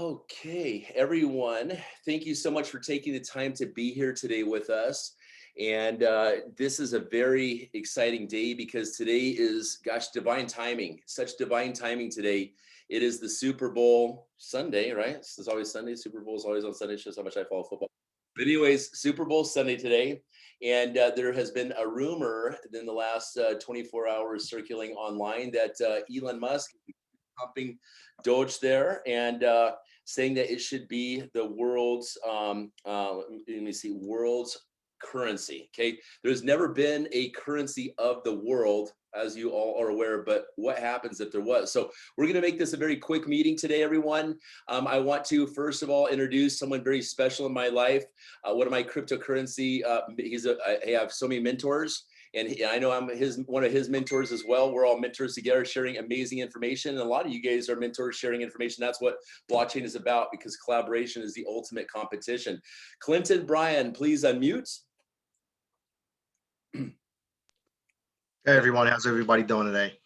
Okay, everyone, thank you so much for taking the time to be here today with us. And this is a very exciting day because today is, gosh, divine timing, such divine timing today. It is the Super Bowl Sunday, right? This is always Sunday. Super Bowl is always on Sunday. Shows how much I follow football. But anyways, Super Bowl Sunday today. And there has been a rumor in the last 24 hours circulating online that Elon Musk pumping Doge there and saying that it should be the world's let me see, world's currency. Okay, there's never been a currency of the world, as you all are aware, but what happens if there was? So we're going to make this a very quick meeting today, everyone. I want to first of all introduce someone very special in my life. One of my cryptocurrency, I have so many mentors, and I know I'm one of his mentors as well. We're all mentors together, sharing amazing information. And a lot of you guys are mentors sharing information. That's what blockchain is about, because collaboration is the ultimate competition. Clinton Bryan, please unmute. Hey everyone, how's everybody doing today?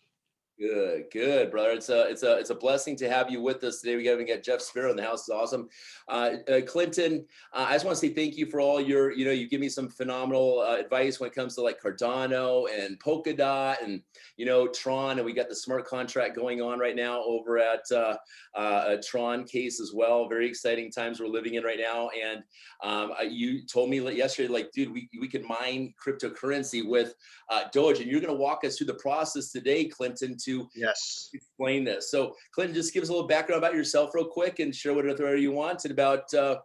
Good, brother. It's a blessing to have you with us today. We even got Jeff Sparrow in the house. Is awesome. Clinton, I just want to say thank you for all your, you give me some phenomenal advice when it comes to like Cardano and Polkadot and Tron, and we got the smart contract going on right now over at Tron case as well. Very exciting times we're living in right now. And you told me yesterday, like, dude, we could mine cryptocurrency with Doge, and you're going to walk us through the process today, Clinton, to explain this. So Clinton, just give us a little background about yourself real quick and share whatever you want and about, go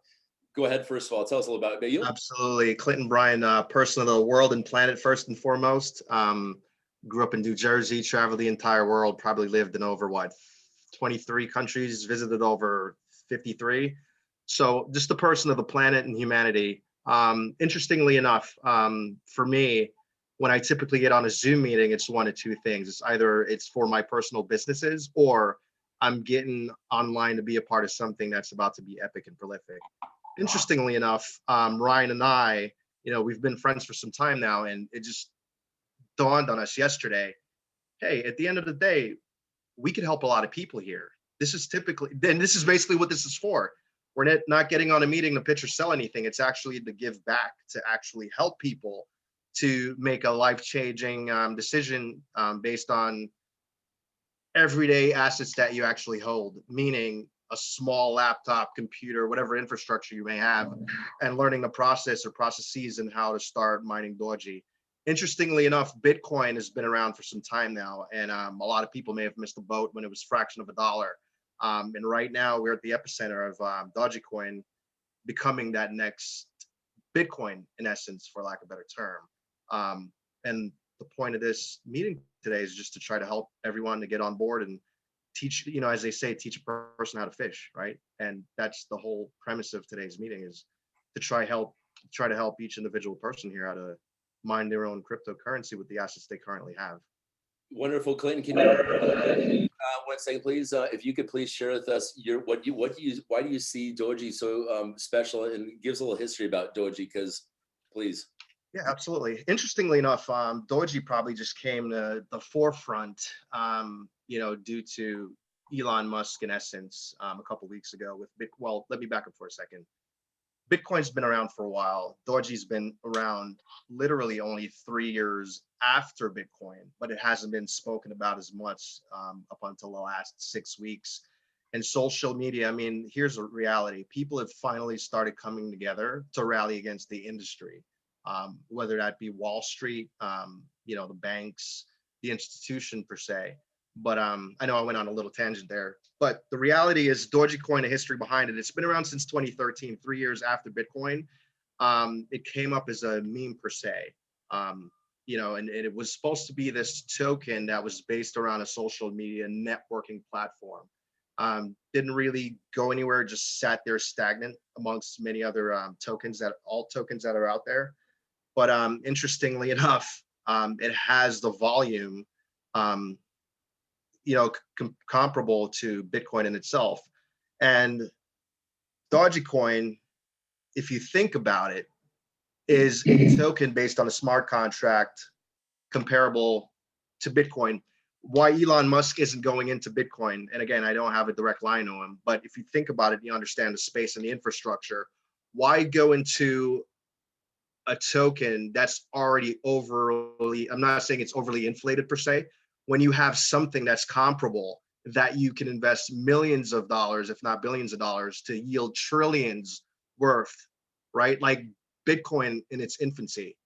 ahead first of all, tell us a little about you. Absolutely. Clinton Bryan, person of the world and planet first and foremost. Grew up in New Jersey, traveled the entire world, probably lived in over 23 countries, visited over 53. So just a person of the planet and humanity. Interestingly enough, for me, when I typically get on a Zoom meeting, it's one of two things. It's either it's for my personal businesses, or I'm getting online to be a part of something that's about to be epic and prolific. Interestingly enough, Ryan and I, we've been friends for some time now, and it just dawned on us yesterday, hey, at the end of the day, we could help a lot of people here. This is basically what this is for. We're not getting on a meeting to pitch or sell anything. It's actually to give back, to actually help people to make a life-changing decision based on everyday assets that you actually hold, meaning a small laptop, computer, whatever infrastructure you may have, and learning the process or processes and how to start mining Doge. Interestingly enough, Bitcoin has been around for some time now, and a lot of people may have missed the boat when it was a fraction of a dollar. And right now, we're at the epicenter of Dogecoin becoming that next Bitcoin, in essence, for lack of a better term. And the point of this meeting today is just to try to help everyone to get on board and teach, as they say, teach a person how to fish, right? And that's the whole premise of today's meeting, is to try to help each individual person here how to mine their own cryptocurrency with the assets they currently have. Wonderful, Clinton. Can you 1 second, please? If you could please share with us why do you see Doge so special, and give us a little history about Doge, because please. Yeah, absolutely. Interestingly enough, Doge probably just came to the forefront, due to Elon Musk, in essence, a couple of weeks ago with well, let me back up for a second. Bitcoin's been around for a while. Doge's been around literally only 3 years after Bitcoin, but it hasn't been spoken about as much up until the last 6 weeks. And social media, I mean, here's a reality. People have finally started coming together to rally against the industry. Whether that be Wall Street, the banks, the institution per se. But I know I went on a little tangent there. But the reality is Dogecoin, a history behind it. It's been around since 2013, 3 years after Bitcoin. It came up as a meme per se. And it was supposed to be this token that was based around a social media networking platform. Didn't really go anywhere, just sat there stagnant amongst many other tokens that are out there. But interestingly enough, it has the volume, comparable to Bitcoin in itself. And Dogecoin, if you think about it, is a token based on a smart contract comparable to Bitcoin, why Elon Musk isn't going into Bitcoin. And again, I don't have a direct line on him, but if you think about it, you understand the space and the infrastructure. Why go into a token that's already overly, I'm not saying it's overly inflated per se, when you have something that's comparable that you can invest millions of dollars, if not billions of dollars, to yield trillions worth, right? Like Bitcoin in its infancy.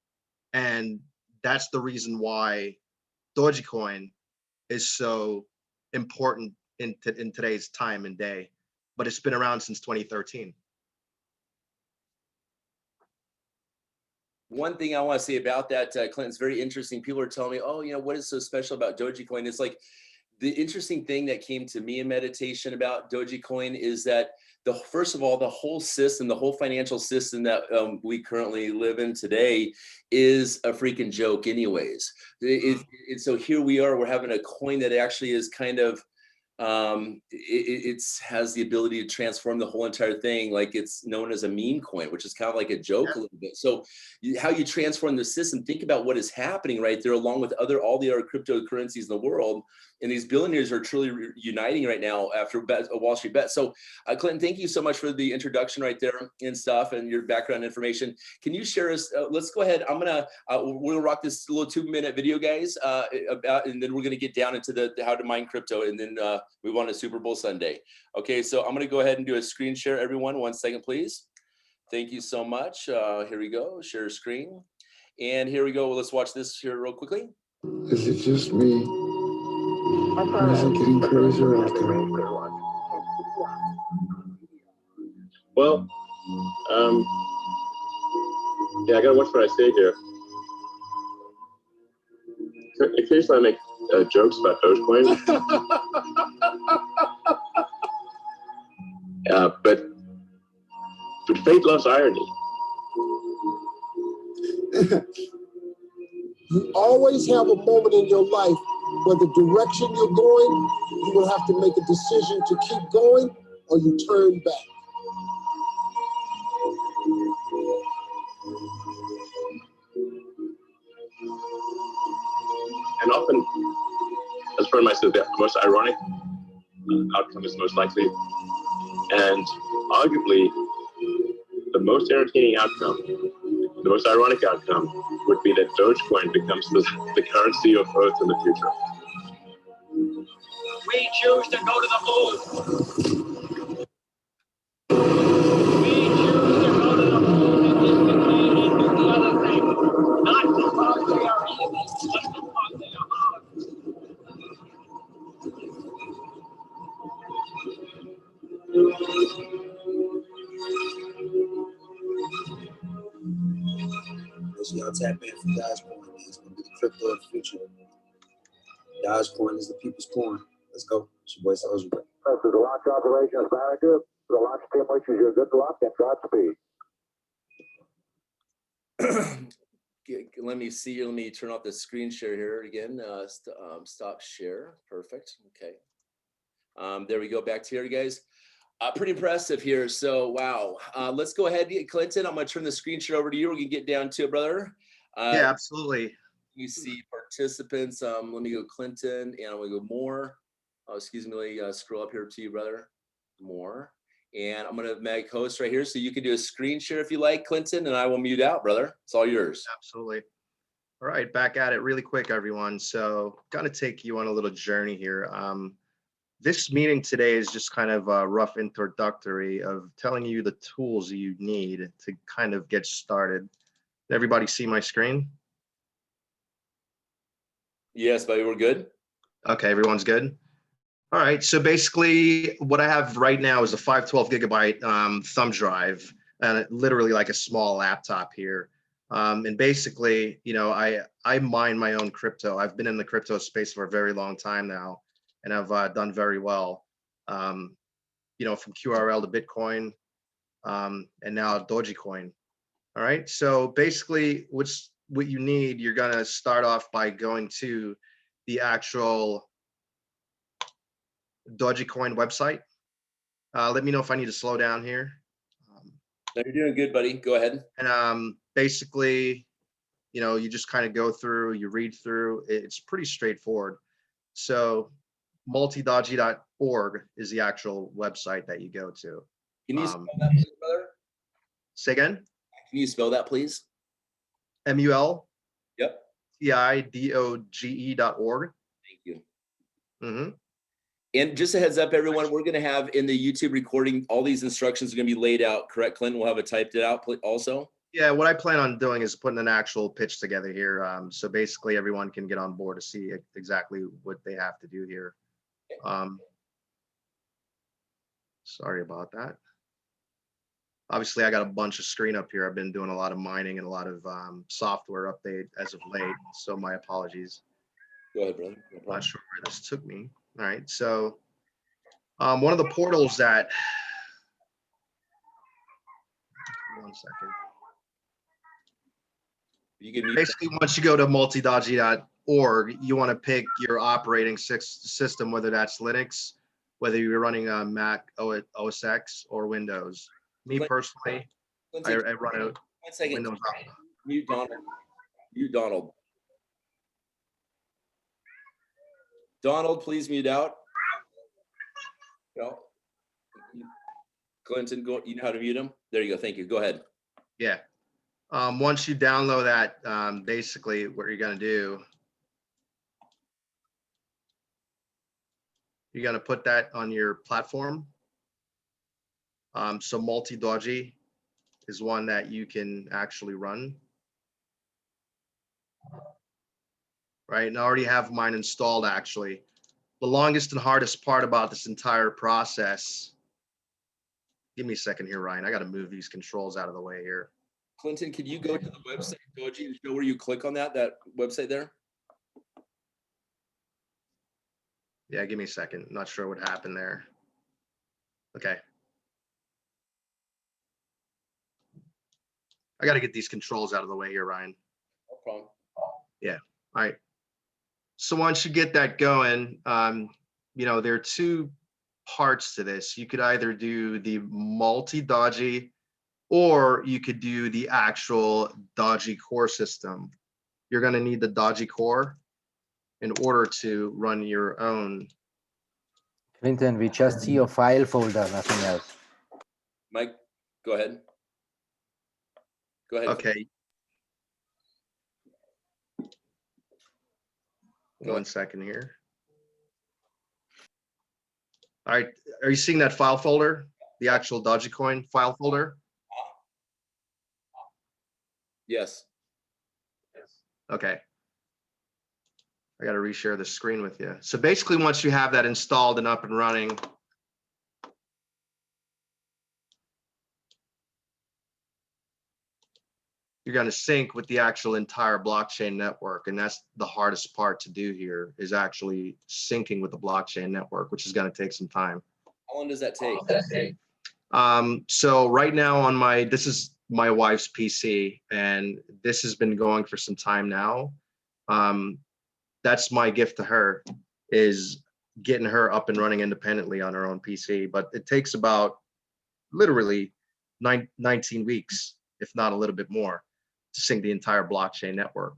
And that's the reason why Dogecoin is so important in today's time and day, but it's been around since 2013. One thing I want to say about that, Clinton's very interesting. People are telling me, oh, you know, what is so special about Dogecoin? It's like the interesting thing that came to me in meditation about Dogecoin is that first of all, the whole system, the whole financial system that we currently live in today is a freaking joke anyways. So here we are, we're having a coin that actually is kind of, it has the ability to transform the whole entire thing. Like it's known as a meme coin, which is kind of like a joke a little bit. So how you transform the system, think about what is happening right there, along with all the other cryptocurrencies in the world. And these billionaires are truly uniting right now after a Wall Street bet. So Clinton, thank you so much for the introduction right there and stuff and your background information. Can you share us, let's go ahead. We'll rock this little 2-minute video, guys, and then we're gonna get down into the how to mine crypto, and then we want a Super Bowl Sunday. Okay, so I'm gonna go ahead and do a screen share, everyone. 1 second, please. Thank you so much. Here we go, share screen. And here we go, let's watch this here real quickly. Is it just me? Or is it getting crazier out there? Well, yeah, I gotta watch what I say here. Occasionally I make jokes about Dogecoin. But fate loves irony. You always have a moment in your life where the direction you're going, you will have to make a decision to keep going or you turn back. And often, as a friend of mine said, the most ironic outcome is most likely. And arguably, the most entertaining outcome, the most ironic outcome, would be that Dogecoin becomes the currency of Earth in the future. We choose to go to the moon. We choose to go to the moon and discontinue and do the other thing. Not because we are evil, but because they are ours. So y'all tap in for Dogecoin. It's going to be the crypto of the future. Dogecoin is the people's coin. Let's go. It's your boy Soldier. So the launch operation is manager. The launch team wishes you good luck and Godspeed. Let me see. Let me turn off the screen share here again. Stop share. Perfect. Okay. There we go. Back to here, guys. Pretty impressive here. So, wow. Let's go ahead, Clinton. I'm going to turn the screen share over to you. We're going to get down to it, brother. Yeah, absolutely. You see participants. Let me go Clinton, and I'm going to go more. Excuse me. Scroll up here to you, brother. More. And I'm going to make host right here. So you can do a screen share if you like, Clinton, and I will mute out, brother. It's all yours. Absolutely. All right, back at it really quick, everyone. So going to take you on a little journey here. This meeting today is just kind of a rough introductory of telling you the tools you need to kind of get started. Did everybody see my screen? Yes, buddy, we're good. Okay, everyone's good. All right, so basically what I have right now is a 512 gigabyte thumb drive, and literally like a small laptop here. And basically, you know, I mine my own crypto. I've been in the crypto space for a very long time now, and I've done very well, you know, from QRL to Bitcoin, and now Dogecoin. All right, so basically what you need, you're gonna start off by going to the actual Dogecoin website. Let me know if I need to slow down here. No, you're doing good, buddy. Go ahead. And basically, you know, you just kind of go through, you read through. It's pretty straightforward. So multidoji.org is the actual website that you go to. Can you spell that, please, brother? Say again? Can you spell that, please? Yep. multidoge.org. Thank you. Mm-hmm. And just a heads up, everyone, we're going to have in the YouTube recording, all these instructions are going to be laid out, correct, Clinton? We'll have it typed it out also. Yeah, what I plan on doing is putting an actual pitch together here. So basically everyone can get on board to see exactly what they have to do here. Sorry about that. Obviously, I got a bunch of screen up here. I've been doing a lot of mining and a lot of software update as of late. So my apologies. Go ahead, brother. No problem. Not sure where this took me. All right, so one of the portals that, one second. You can mute Basically, once you go to multidoji.org, you want to pick your operating system, whether that's Linux, whether you're running a Mac OS X or Windows. Me personally, I run a 1 second. Windows. Mute Donald. Mute Donald. Donald, please mute out. No. Clinton, go. You know how to mute him? There you go. Thank you. Go ahead. Yeah. Once you download that, basically what you're going to do, you're going to put that on your platform. So multi-doji is one that you can actually run. Right, and I already have mine installed actually. The longest and hardest part about this entire process, give me a second here, Ryan. I got to move these controls out of the way here. Clinton, can you go to the website, Doge, and show where you click on that website there? Yeah, give me a second. I'm not sure what happened there. Okay. I got to get these controls out of the way here, Ryan. No problem. Yeah. All right. So once you get that going, you know, there are two parts to this. You could either do the multi-doji or you could do the actual Doge core system. You're going to need the Doge core in order to run your own. Clinton, we just see your file folder, nothing else. Mike, go ahead. Go ahead. Okay. One second here. All right. Are you seeing that file folder? The actual Dogecoin file folder? Yes. Okay. I got to reshare the screen with you. So basically, once you have that installed and up and running, you're going to sync with the actual entire blockchain network. And that's the hardest part to do here, is actually syncing with the blockchain network, which is going to take some time. How long does that take? So right now on this is my wife's PC, and this has been going for some time now. That's my gift to her, is getting her up and running independently on her own PC. But it takes about literally 19 weeks, if not a little bit more, to sync the entire blockchain network.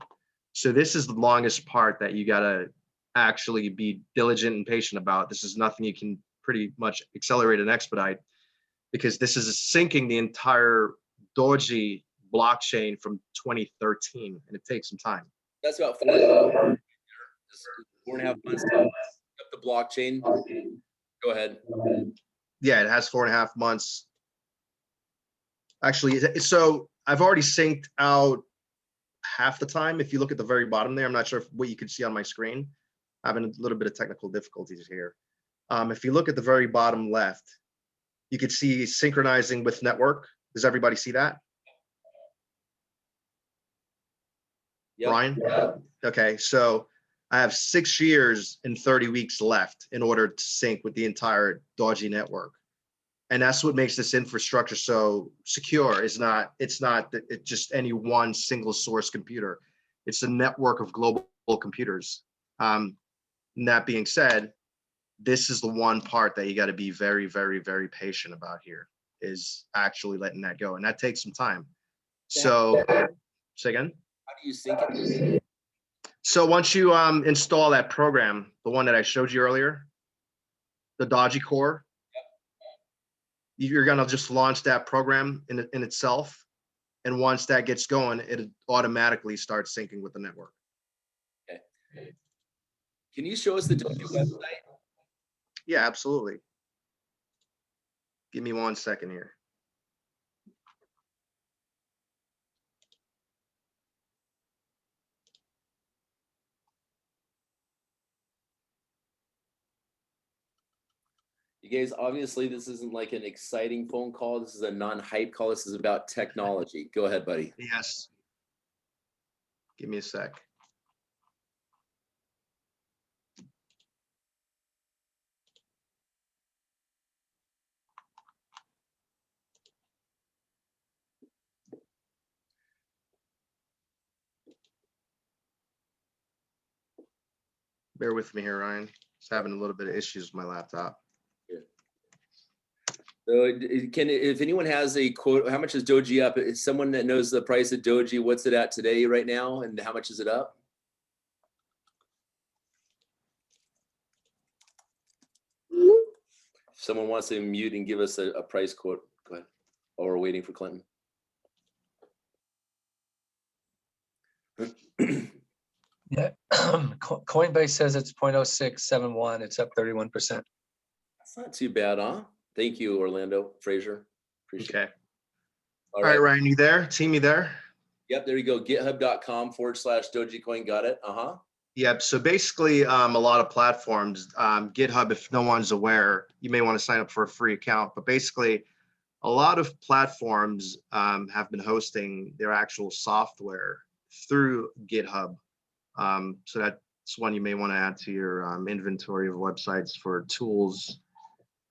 So this is the longest part that you got to actually be diligent and patient about. This is nothing you can pretty much accelerate and expedite, because this is syncing the entire Doge blockchain from 2013, and it takes some time. That's about 4.5 months to up the blockchain. Go ahead. Yeah, it has 4.5 months. Actually, so I've already synced out half the time. If you look at the very bottom there, I'm not sure what you can see on my screen. I'm having a little bit of technical difficulties here. If you look at the very bottom left, you can see synchronizing with network. Does everybody see that? Yep. Brian? Okay, so I have 6 years and 30 weeks left in order to sync with the entire Doge network. And that's what makes this infrastructure so secure. It's not just any one single source computer. It's a network of global computers. And that being said, this is the one part that you got to be very, very, very patient about here, is actually letting that go. And that takes some time. So say again? How do you sync it? So once you install that program, the one that I showed you earlier, the Dogecoin, you're gonna just launch that program in itself. And once that gets going, it automatically starts syncing with the network. Okay. Can you show us the Doge website? Yeah, absolutely. Give me 1 second here. You guys, obviously this isn't like an exciting phone call. This is a non-hype call. This is about technology. Go ahead, buddy. Yes. Give me a sec. Bear with me here, Ryan. Just having a little bit of issues with my laptop. So if anyone has a quote, how much is Doge up? Is someone that knows the price of Doge, what's it at today right now? And how much is it up? If someone wants to mute and give us a price quote, go ahead. While we're waiting for Clinton. Yeah, Coinbase says it's 0.0671. It's up 31%. That's not too bad, huh? Thank you, Orlando Fraser. Appreciate Okay. it. All right, Ryan, you there? Team, you there? Yep, there you go. Github.com/Dogecoin. Got it. Uh-huh. Yep. So basically, a lot of platforms, GitHub, if no one's aware, you may want to sign up for a free account. But basically, a lot of platforms have been hosting their actual software through GitHub. So that's one you may want to add to your inventory of websites for tools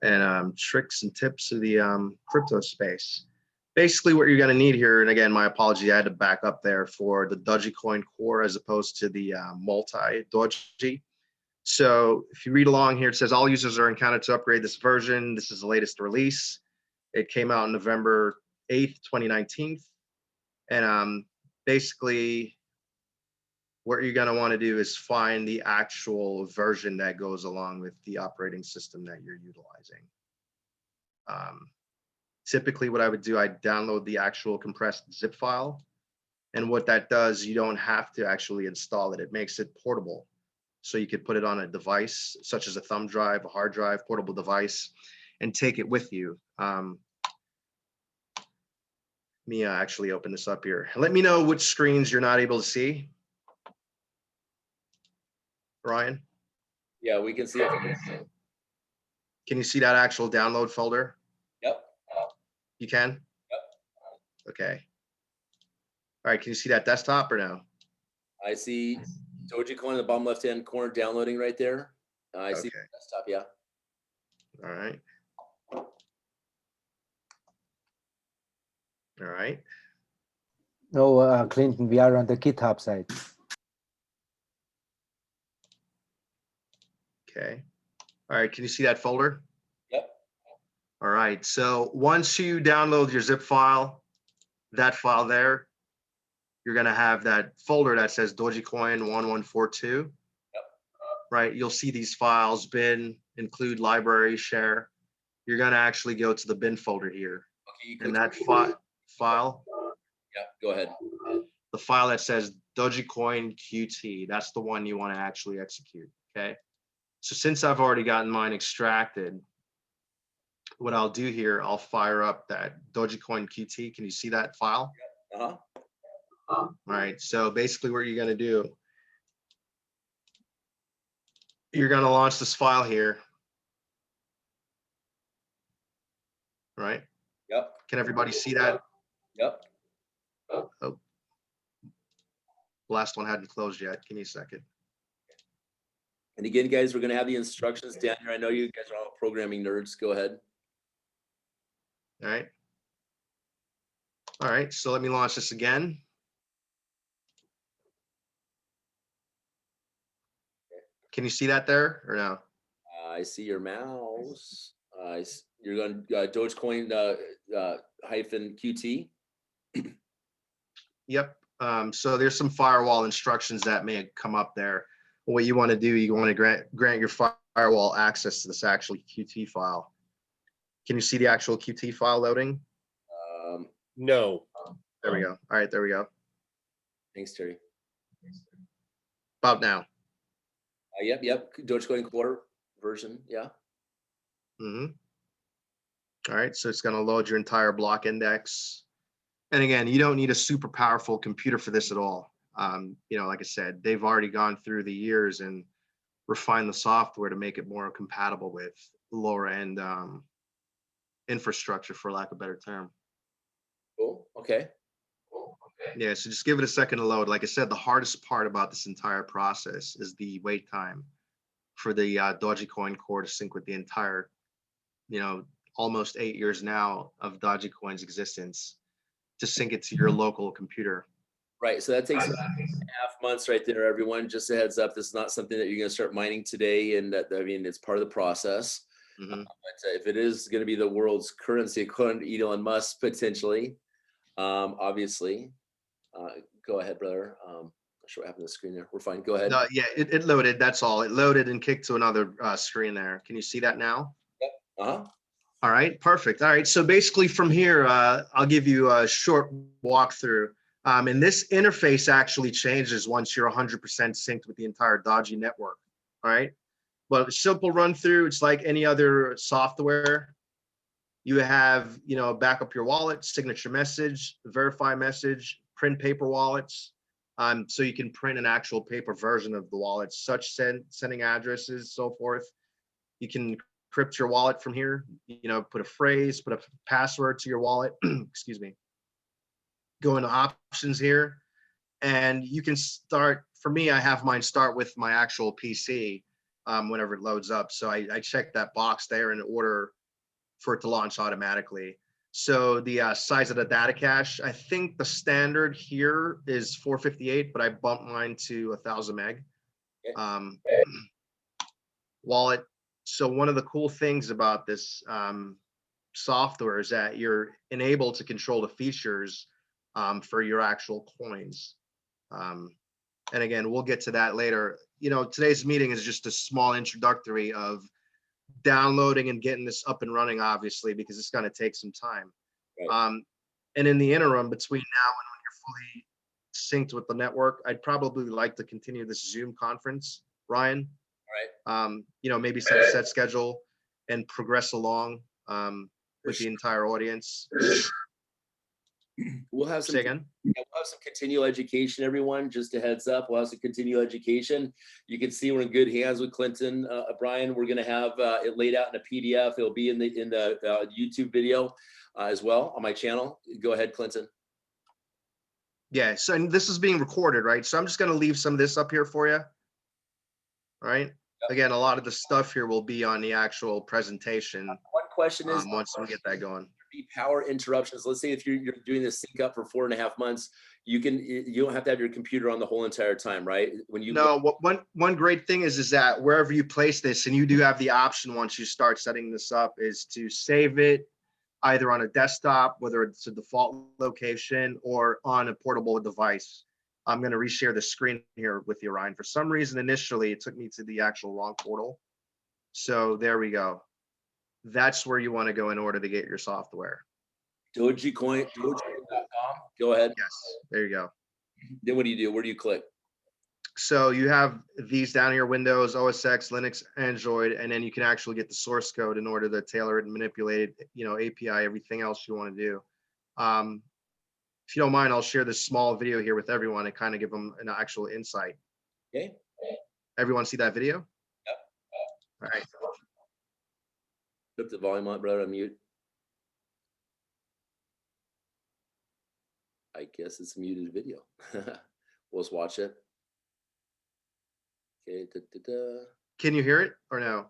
and tricks and tips of the crypto space. Basically what you're going to need here, and again, my apology, I had to back up there for the Dogecoin core as opposed to the multi-Doge. So if you read along here, it says all users are encountered to upgrade this version. This is the latest release. It came out on November 8th, 2019. And basically what you're going to want to do is find the actual version that goes along with the operating system that you're utilizing. Typically what I would do, I'd download the actual compressed zip file. And what that does, you don't have to actually install it. It makes it portable. So you could put it on a device, such as a thumb drive, a hard drive, portable device, and take it with you. Let me actually open this up here. Let me know which screens you're not able to see. Ryan? Yeah, we can see it. Can you see that actual download folder? Yep. You can? Yep. Okay. All right, can you see that desktop or no? I see Dogecoin in the bottom left-hand corner downloading right there. I see the desktop, yeah. All right. All right. No, Clinton, we are on the GitHub side. Okay. All right, can you see that folder? Yep. All right, so once you download your zip file, that file there, you're gonna have that folder that says Dogecoin 1142. Yep. Right, you'll see these files, bin, include, library, share. You're gonna actually go to the bin folder here. Okay, and that file. Yeah, go ahead. The file that says Dogecoin QT, that's the one you wanna actually execute, okay? So since I've already gotten mine extracted, what I'll do here, I'll fire up that Dogecoin QT. Can you see that file? Uh-huh. All right, so basically what you're gonna do, you're gonna launch this file here. Right? Yep. Can everybody see that? Yep. Oh, the last one hadn't closed yet. Give me a second. And again, guys, we're going to have the instructions down here. I know you guys are all programming nerds. Go ahead. All right. All right, so let me launch this again. Can you see that there or no? I see your mouse. You're going Dogecoin hyphen QT. Yep. So there's some firewall instructions that may come up there. What you want to do, you want to grant your firewall access to this actual Qt file. Can you see the actual Qt file loading? No. There we go. All right, there we go. Thanks, Terry. About now. Yep. Dogecoin core version. Yeah. All right, so it's going to load your entire block index. And again, you don't need a super powerful computer for this at all. Like I said, they've already gone through the years and refined the software to make it more compatible with lower end infrastructure, for lack of a better term. Cool. Okay. Yeah, so just give it a second to load. Like I said, the hardest part about this entire process is the wait time for the Dogecoin core to sync with the entire, almost 8 years now of Dogecoin's existence, to sync it to your local computer. Right. So that takes 1.5 months right there, everyone. Just a heads up. This is not something that you're going to start mining today. And it's part of the process. But if it is going to be the world's currency, according to Elon Musk, potentially, obviously, go ahead, brother. Not sure what happened to the screen there. We're fine. Go ahead. No, yeah, it loaded. That's all. It loaded and kicked to another screen there. Can you see that now? Yep. All right, perfect. All right, so basically from here, I'll give you a short walkthrough. And this interface actually changes once you're 100% synced with the entire Doge network. All right, but a simple run through. It's like any other software. You have, back up your wallet, signature message, verify message, print paper wallets. So you can print an actual paper version of the wallet, such sending addresses, so forth. You can encrypt your wallet from here, put a phrase, put a password to your wallet, excuse me. Go into options here, and you can start, for me, I have mine start with my actual PC whenever it loads up. So I check that box there in order for it to launch automatically. So the size of the data cache, I think the standard here is 458, but I bumped mine to 1,000 meg. Wallet. So one of the cool things about this software is that you're enabled to control the features for your actual coins. And again, we'll get to that later. Today's meeting is just a small introductory of downloading and getting this up and running, obviously, because it's going to take some time. Right. And in the interim, between now and when you're fully synced with the network, I'd probably like to continue this Zoom conference, Ryan. All right. Maybe set a set schedule and progress along with the entire audience. We'll have some, Say again? We'll have some continual education, everyone. Just a heads up, we'll have some continual education. You can see we're in good hands with Clinton Bryan. We're going to have it laid out in a PDF. It'll be in the YouTube video as well on my channel. Go ahead, Clinton. Yeah. So and this is being recorded, right? So I'm just going to leave some of this up here for you. All right. Yep. Again, a lot of the stuff here will be on the actual presentation. One question is, once we get that going. Be power interruptions. Let's say if you're doing this sync up for 4.5 months, you don't have to have your computer on the whole entire time, right? When you one great thing is that wherever you place this, and you do have the option once you start setting this up, is to save it either on a desktop, whether it's a default location, or on a portable device. I'm going to reshare the screen here with you, Ryan. For some reason, initially it took me to the actual wrong portal. So there we go. That's where you want to go in order to get your software. Dogecoin.com. Go ahead. Yes, there you go. Then what do you do? Where do you click? So you have these down here: Windows, OS X, Linux, Android, and then you can actually get the source code in order to tailor it and manipulate it, API, everything else you want to do. If you don't mind, I'll share this small video here with everyone and kind of give them an actual insight. Okay. Everyone see that video? Yep. All right. Put the volume on, brother. On mute. I guess it's a muted video. We'll just watch it. Okay. Can you hear it or no? No.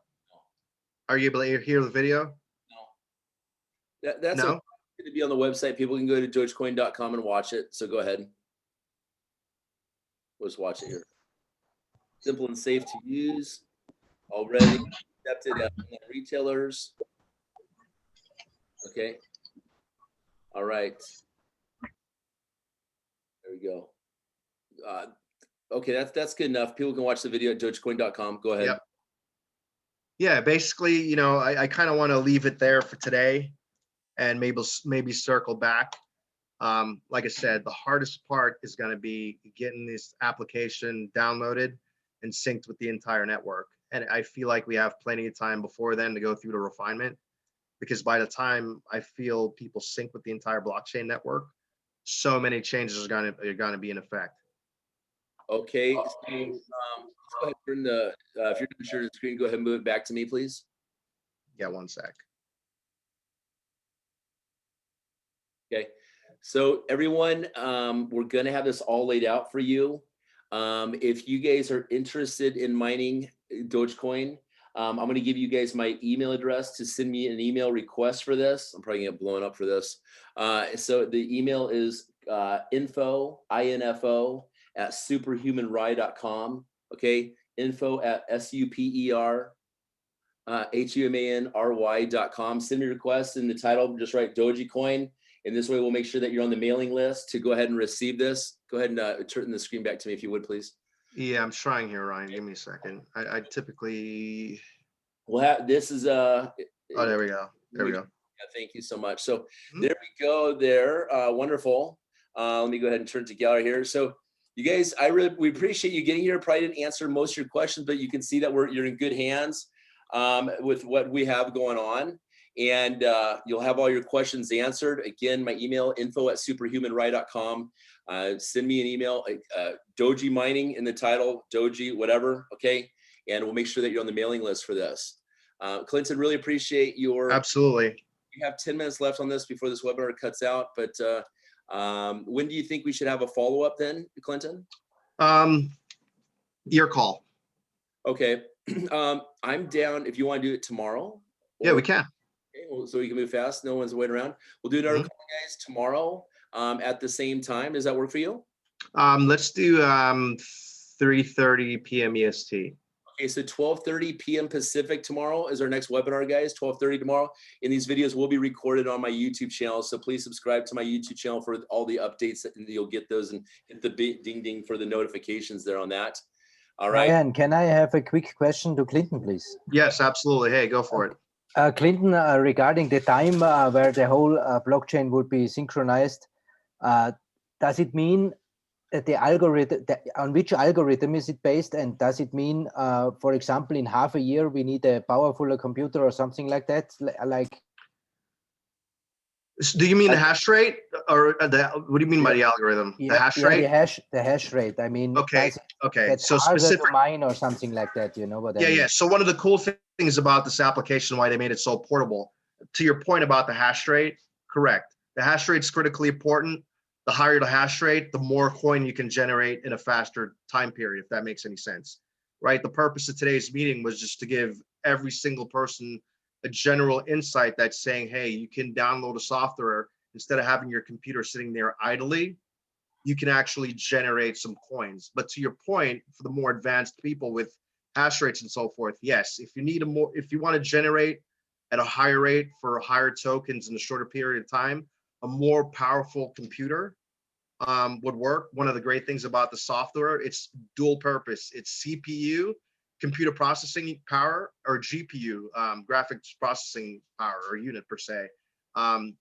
Are you able to hear the video? No. That's no? going to be on the website. People can go to dogecoin.com and watch it. So go ahead. We'll just watch it here. Simple and safe to use. Already accepted at retailers. Okay. All right. There we go. Okay, that's good enough. People can watch the video at dogecoin.com. Go ahead. Yep. Yeah, basically, you know, I kind of want to leave it there for today and maybe circle back. Like I said, the hardest part is going to be getting this application downloaded and synced with the entire network. And I feel like we have plenty of time before then to go through the refinement, because by the time I feel people sync with the entire blockchain network, so many changes are going to be in effect. Okay. So, let's go ahead and turn the, if you're not sure the screen, go ahead and move it back to me, please. Yeah, one sec. Okay. So everyone, we're going to have this all laid out for you. If you guys are interested in mining Dogecoin, I'm going to give you guys my email address to send me an email request for this. I'm probably going to get blown up for this. So the email is info at superhumanry.com. Okay. Info at superhumanry.com. Send me a request in the title, just write Dogecoin. And this way we'll make sure that you're on the mailing list to go ahead and receive this. Go ahead and turn the screen back to me if you would, please. Yeah, I'm trying here, Ryan. Give me a second. I typically. Well, this is Oh, there we go. There we go. Yeah, thank you so much. So there we go. There, wonderful. Let me go ahead and turn to gallery here. So you guys, we appreciate you getting here. Probably didn't answer most of your questions, but you can see that you're in good hands with what we have going on. And you'll have all your questions answered. Again, my email, info at superhumanry.com. Send me an email, Doge mining in the title, Doge, whatever, okay? And we'll make sure that you're on the mailing list for this. Clinton, really appreciate your— Absolutely. We have 10 minutes left on this before this webinar cuts out, but when do you think we should have a follow-up then, Clinton? Your call. Okay, I'm down if you want to do it tomorrow. Yeah, we can. Okay, well, so we can move fast. No one's waiting around. We'll do another call, guys, tomorrow at the same time. Does that work for you? Let's do 3:30 p.m. EST. Okay, so 12:30 p.m. Pacific tomorrow is our next webinar, guys. 12:30 tomorrow. And these videos will be recorded on my YouTube channel. So please subscribe to my YouTube channel for all the updates, and you'll get those, and hit the ding ding for the notifications there on that. All right. Ryan, can I have a quick question to Clinton, please? Yes, absolutely. Hey, go for it. Clinton, regarding the time where the whole blockchain would be synchronized, does it mean that the algorithm, on which algorithm is it based? And does it mean, for example, in half a year, we need a powerful computer or something like that? Like, do you mean the hash rate, or what do you mean by the algorithm? Yeah, the hash rate? The hash rate. I mean, okay. It's so harder specific to mine or something like that. You know what I mean? Yeah. So one of the cool things about this application, why they made it so portable, to your point about the hash rate, correct. The hash rate is critically important. The higher the hash rate, the more coin you can generate in a faster time period, if that makes any sense, right? The purpose of today's meeting was just to give every single person a general insight that's saying, hey, you can download a software instead of having your computer sitting there idly. You can actually generate some coins. But to your point, for the more advanced people with hash rates and so forth, yes, if you want to generate at a higher rate for higher tokens in a shorter period of time, a more powerful computer would work. One of the great things about the software, it's dual purpose. It's CPU, computer processing power, or GPU, graphics processing power, or unit per se.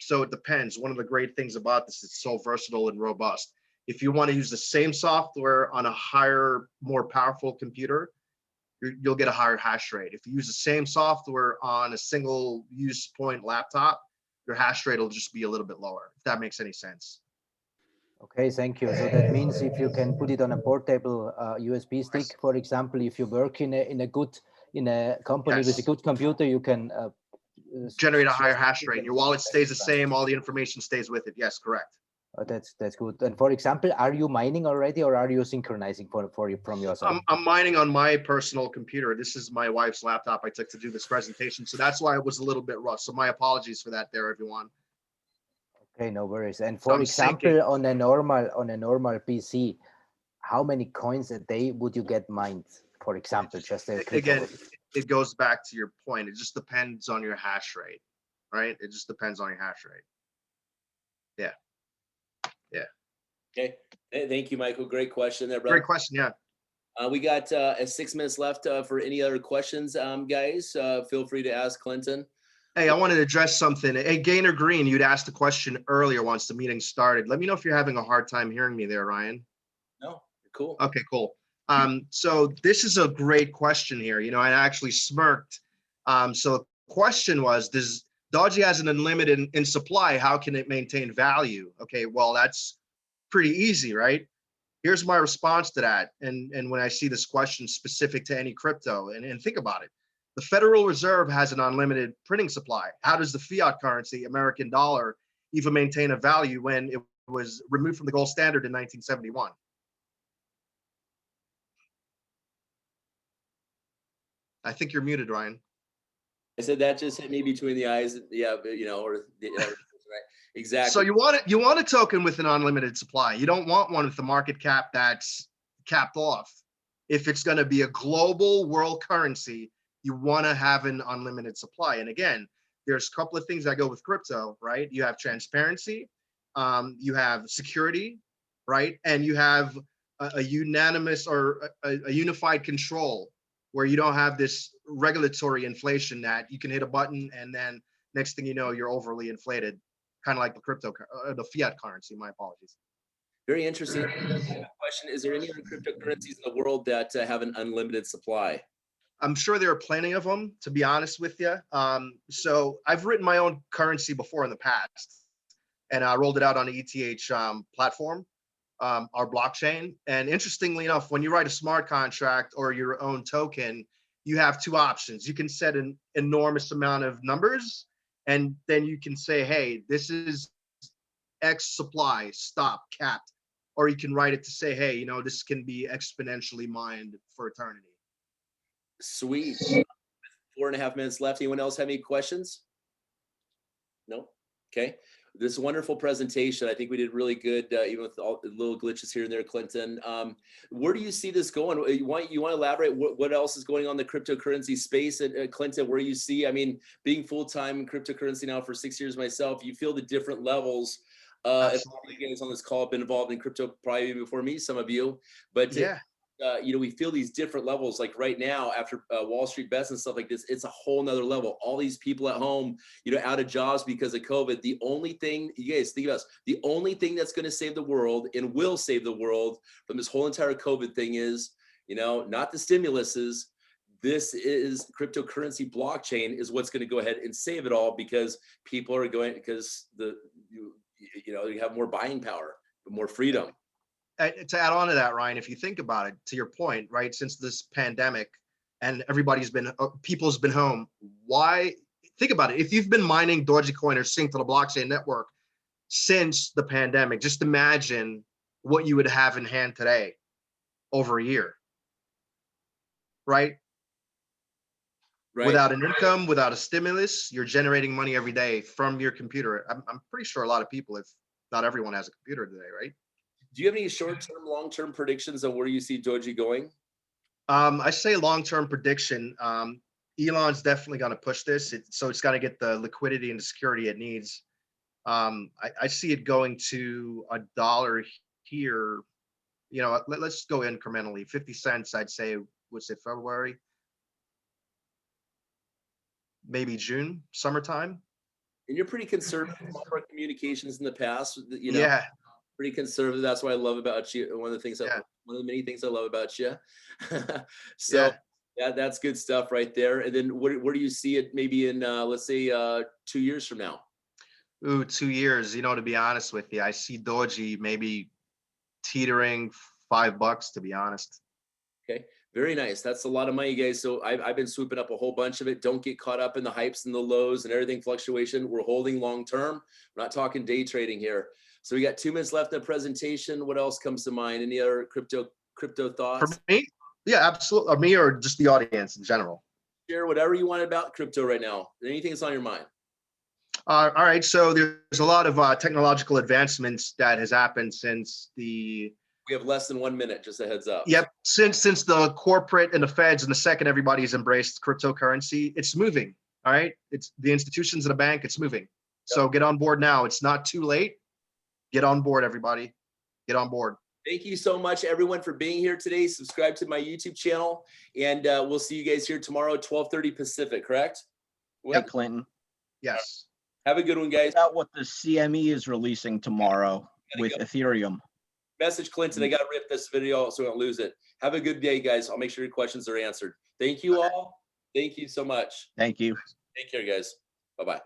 So it depends. One of the great things about this, it's so versatile and robust. If you want to use the same software on a higher, more powerful computer, you'll get a higher hash rate. If you use the same software on a single use point laptop, your hash rate will just be a little bit lower, if that makes any sense. Okay, thank you. So that means if you can put it on a portable USB stick, for example, if you work in a company with a good computer, you can generate a higher hash rate. Your wallet stays the same, all the information stays with it. Yes, correct. Oh, that's good. And for example, are you mining already, or are you synchronizing from your side? I'm mining on my personal computer. This is my wife's laptop I took to do this presentation, so that's why it was a little bit rough. So my apologies for that there, everyone. Okay, no worries. And for example, on a normal PC, how many coins a day would you get mined? For example, just again, it goes back to your point. It just depends on your hash rate, right? It just depends on your hash rate. Yeah. Okay. Thank you, Michael. Great question there, brother. Great question. Yeah. We got 6 minutes left for any other questions, guys. Feel free to ask Clinton. Hey, I wanted to address something. Hey, Gainer Green, you'd asked a question earlier once the meeting started. Let me know if you're having a hard time hearing me there, Ryan. No, cool. Okay, cool. So this is a great question here. You know, I actually smirked. So the question was, does Doge has an unlimited in supply? How can it maintain value? Okay, well, that's pretty easy, right? Here's my response to that. And when I see this question specific to any crypto, and think about it. The Federal Reserve has an unlimited printing supply. How does the fiat currency, American dollar, even maintain a value when it was removed from the gold standard in 1971? I think you're muted, Ryan. I said that just hit me between the eyes. Yeah, but, you know, or right? Exactly. So you want a token with an unlimited supply. You don't want one with the market cap that's capped off. If it's going to be a global world currency, you want to have an unlimited supply. And again, there's a couple of things that go with crypto, right? You have transparency, you have security, right? And you have a unanimous or a unified control where you don't have this regulatory inflation that you can hit a button and then next thing you know, you're overly inflated, kind of like the fiat currency. My apologies. Very interesting question. Is there any other cryptocurrencies in the world that have an unlimited supply? I'm sure there are plenty of them, to be honest with you. So I've written my own currency before in the past, and I rolled it out on the ETH platform, our blockchain. And interestingly enough, when you write a smart contract or your own token, you have two options. You can set an enormous amount of numbers, and then you can say, hey, this is X supply, stop, capped. Or you can write it to say, hey, you know, this can be exponentially mined for eternity. Sweet. 4.5 minutes left. Anyone else have any questions? No? Okay. This wonderful presentation. I think we did really good, even with all the little glitches here and there, Clinton. Where do you see this going? You want to elaborate what else is going on in the cryptocurrency space at Clinton, where you see, I mean, being full-time in cryptocurrency now for 6 years myself, you feel the different levels. If you guys on this call have been involved in crypto probably before me, some of you, but yeah. You know, we feel these different levels. Like right now, after Wall Street bets and stuff like this, it's a whole nother level. All these people at home, you know, out of jobs because of COVID. The only thing, you guys think about this, the only thing that's going to save the world and will save the world from this whole entire COVID thing is, you know, not the stimuluses. This is cryptocurrency blockchain is what's going to go ahead and save it all because people are going, because you know, you have more buying power, more freedom. To add on to that, Ryan, if you think about it, to your point, right, since this pandemic and people's been home, why, think about it. If you've been mining Dogecoin or synced to the blockchain network since the pandemic, just imagine what you would have in hand today over a year, right? Right. Without an income, without a stimulus, you're generating money every day from your computer. I'm pretty sure a lot of people, if not everyone, has a computer today, right? Do you have any short-term, long-term predictions on where you see Doge going? I say long-term prediction. Elon's definitely going to push this, so it's got to get the liquidity and the security it needs. I see it going to $1 here. You know, let's go incrementally. 50 cents, I'd say, what's it, February? Maybe June, summertime. And you're pretty conservative about our communications in the past, you know. Yeah. Pretty conservative. That's what I love about you. One of the things, one of the many things I love about you. So yeah, that's good stuff right there. And then where do you see it maybe in, let's say 2 years from now? Ooh, 2 years. You know, to be honest with you, I see Doge maybe teetering $5, to be honest. Okay. Very nice. That's a lot of money, guys. So I've been swooping up a whole bunch of it. Don't get caught up in the hypes and the lows and everything fluctuation. We're holding long term. We're not talking day trading here. So we got 2 minutes left in the presentation. What else comes to mind? Any other crypto thoughts? For me? Yeah, absolutely. Or me or just the audience in general? Share whatever you want about crypto right now. Anything that's on your mind. All right. So there's a lot of technological advancements that has happened since the... We have less than 1 minute, just a heads up. Yep. Since the corporate and the feds and the second everybody's embraced cryptocurrency, it's moving. All right. It's the institutions of the bank. It's moving. Yep. So get on board now. It's not too late. Get on board, everybody. Get on board. Thank you so much, everyone, for being here today. Subscribe to my YouTube channel, and we'll see you guys here tomorrow at 12:30 Pacific, correct? Hey, Clinton. Yes. Have a good one, guys. About what the CME is releasing tomorrow with Ethereum. Message Clinton. I got to rip this video so I don't lose it. Have a good day, guys. I'll make sure your questions are answered. Thank you all. Thank you so much. Thank you. Take care, guys. Bye-bye.